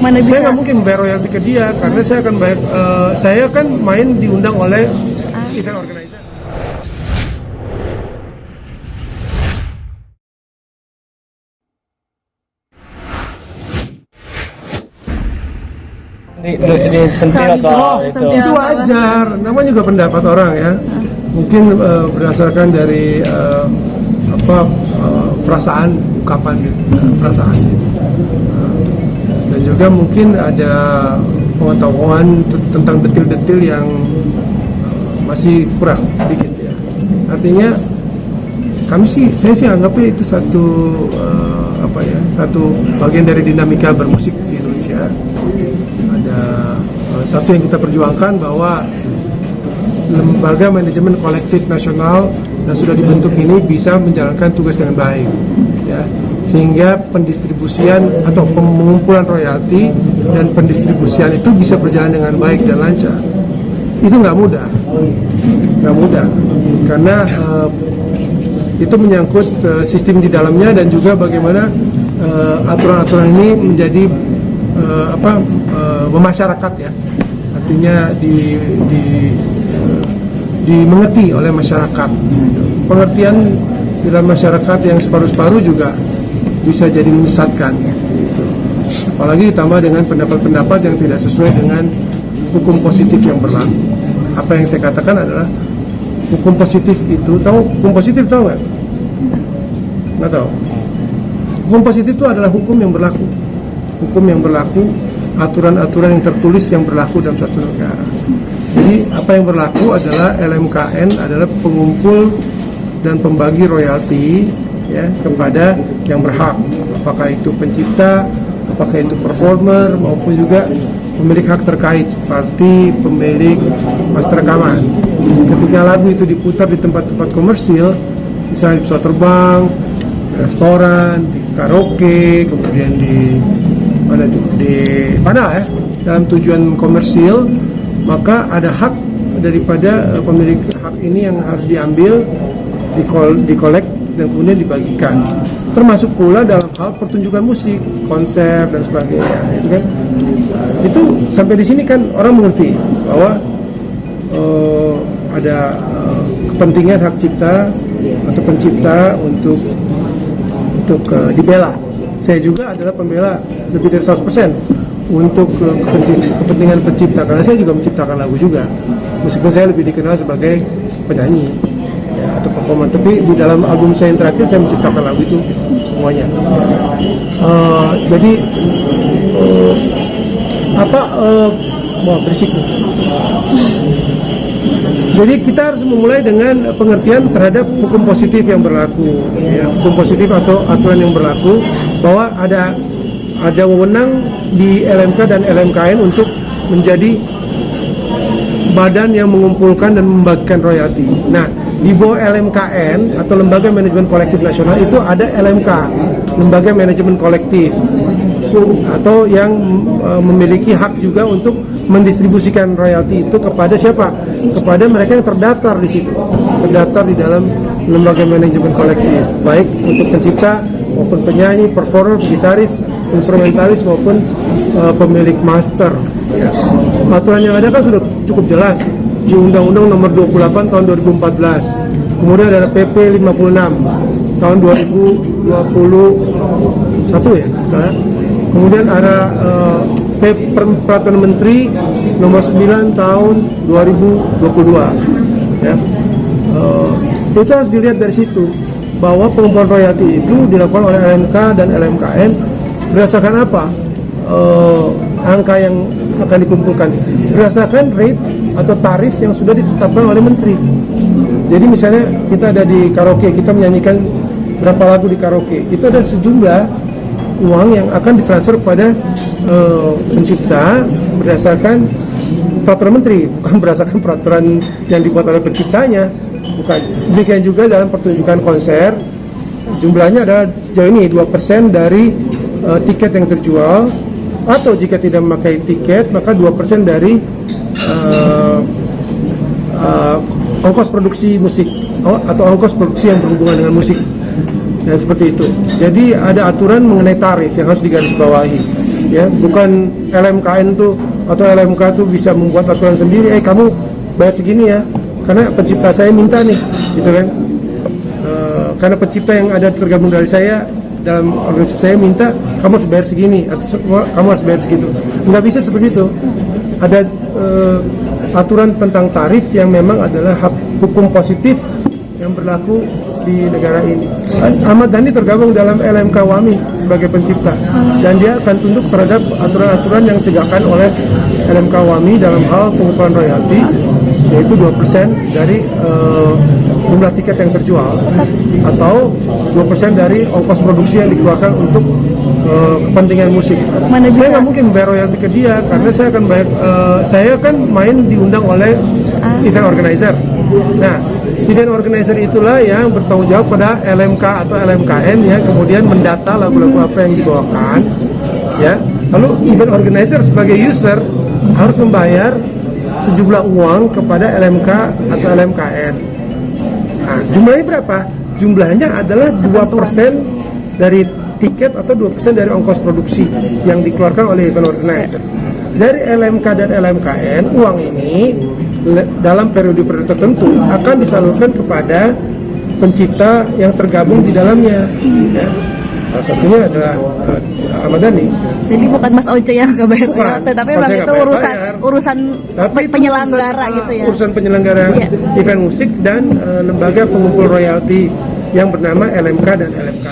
Mana bisa? Saya nggak mungkin bayar royalti ke dia karena saya akan bayar. Saya kan main diundang oleh event organizer. Di sentil soal itu. Itu wajar, namanya juga pendapat orang ya. Mungkin berdasarkan dari perasaan, ungkapan perasaan. Dan juga mungkin ada pengetahuan tentang detil-detil yang masih kurang sedikit ya. Artinya saya sih anggapnya itu satu bagian dari dinamika bermusik di Indonesia. Ada satu yang kita perjuangkan bahwa lembaga manajemen kolektif nasional yang sudah dibentuk ini bisa menjalankan tugas dengan baik, ya, sehingga pendistribusian atau pengumpulan royalti dan pendistribusian itu bisa berjalan dengan baik dan lancar. Itu nggak mudah, karena itu menyangkut sistem di dalamnya dan juga bagaimana aturan-aturan ini menjadi memasyarakat ya, artinya dimengerti oleh masyarakat. Pengertian dalam masyarakat yang separuh-separuh juga bisa jadi menyesatkan, apalagi ditambah dengan pendapat-pendapat yang tidak sesuai dengan hukum positif yang berlaku. Apa yang saya katakan adalah hukum positif itu, hukum positif tahu nggak? Nggak tahu. Hukum positif itu adalah hukum yang berlaku. Hukum yang berlaku, aturan-aturan yang tertulis yang berlaku dalam suatu negara. Jadi apa yang berlaku adalah LMKN adalah pengumpul dan pembagi royalti ya kepada yang berhak. Apakah itu pencipta, apakah itu performer maupun juga pemilik hak terkait seperti pemilik master rekaman. Ketika lagu itu diputar di tempat-tempat komersil, misalnya di pesawat terbang, di restoran, di karaoke, kemudian di mana ya, dalam tujuan komersil, maka ada hak daripada pemilik hak ini yang harus diambil, dikolek dan kemudian dibagikan. Termasuk pula dalam hal pertunjukan musik, konser dan sebagainya. Itu kan, itu sampai di sini kan orang mengerti bahwa ada kepentingan hak cipta atau pencipta untuk dibela. Saya juga adalah pembela lebih dari 100% untuk kepentingan pencipta, karena saya juga menciptakan lagu juga, meskipun saya lebih dikenal sebagai penyanyi ya, atau performer, tapi di dalam album saya yang terakhir saya menciptakan lagu itu semuanya. Jadi berisik. Jadi kita harus memulai dengan pengertian terhadap hukum positif yang berlaku, ya, hukum positif atau aturan yang berlaku, bahwa ada wewenang di LMK dan LMKN untuk menjadi badan yang mengumpulkan dan membagikan royalti. Nah, di bawah LMKN atau Lembaga Manajemen Kolektif Nasional itu ada LMK, Lembaga Manajemen Kolektif, atau yang memiliki hak juga untuk mendistribusikan royalti itu kepada siapa? Kepada mereka yang terdaftar di situ, terdaftar di dalam Lembaga Manajemen Kolektif, baik untuk pencipta maupun penyanyi, performer, gitaris, instrumentalis maupun pemilik master. Ya. Aturan yang ada kan sudah cukup jelas di Undang-Undang Nomor 28 Tahun 2014. Kemudian ada PP 56 Tahun 2021 ya, misalnya. Kemudian ada Peraturan Menteri Nomor 9 Tahun 2022. Ya. Itu harus dilihat dari situ, bahwa pengumpulan royalti itu dilakukan oleh LMK dan LMKN berdasarkan apa? Angka yang akan dikumpulkan berdasarkan rate atau tarif yang sudah ditetapkan oleh menteri. Jadi misalnya kita ada di karaoke, kita menyanyikan berapa lagu di karaoke, itu ada sejumlah uang yang akan ditransfer kepada pencipta berdasarkan peraturan menteri, bukan berdasarkan peraturan yang dibuat oleh penciptanya. Bukan. Demikian juga dalam pertunjukan konser, jumlahnya adalah sejauh ini 2% dari tiket yang terjual, atau jika tidak memakai tiket maka 2% dari ongkos produksi musik atau ongkos produksi yang berhubungan dengan musik. Dan seperti itu. Jadi ada aturan mengenai tarif yang harus digarisbawahi. ya, bukan LMKN tuh atau LMK tuh bisa membuat aturan sendiri. Kamu bayar segini ya, karena pencipta saya minta nih, gitu kan? Karena pencipta yang ada tergabung dari saya dalam organisasi saya minta kamu harus bayar segini atau kamu harus bayar segitu. Nggak bisa seperti itu. Ada aturan tentang tarif yang memang adalah hak hukum positif yang berlaku di negara ini. Ahmad Dhani tergabung dalam LMK WAMI sebagai pencipta dan dia akan tunduk terhadap aturan-aturan yang ditegakkan oleh LMK WAMI dalam hal pengumpulan royalti, yaitu 2% dari jumlah tiket yang terjual atau 2% dari ongkos produksi yang dikeluarkan untuk kepentingan musik. Saya nggak mungkin bayar royalti ke dia karena saya akan bayar, saya kan main diundang oleh event organizer. Nah, event organizer itulah yang bertanggung jawab pada LMK atau LMKN ya, kemudian mendata lagu-lagu apa yang dibawakan ya. Lalu event organizer sebagai user harus membayar sejumlah uang kepada LMK atau LMKN. Nah, jumlahnya berapa? Jumlahnya adalah 2% dari tiket atau 2% dari ongkos produksi yang dikeluarkan oleh event organizer. Dari LMK dan LMKN, uang ini dalam periode-periode tertentu akan disalurkan kepada pencipta yang tergabung di dalamnya. Ya. Salah satunya adalah Ahmad Dhani. Jadi bukan Mas Oce yang nggak bayar royalti, tapi memang itu urusan penyelenggara gitu ya. Urusan penyelenggara event musik dan lembaga pengumpul royalti yang bernama LMK dan LMK.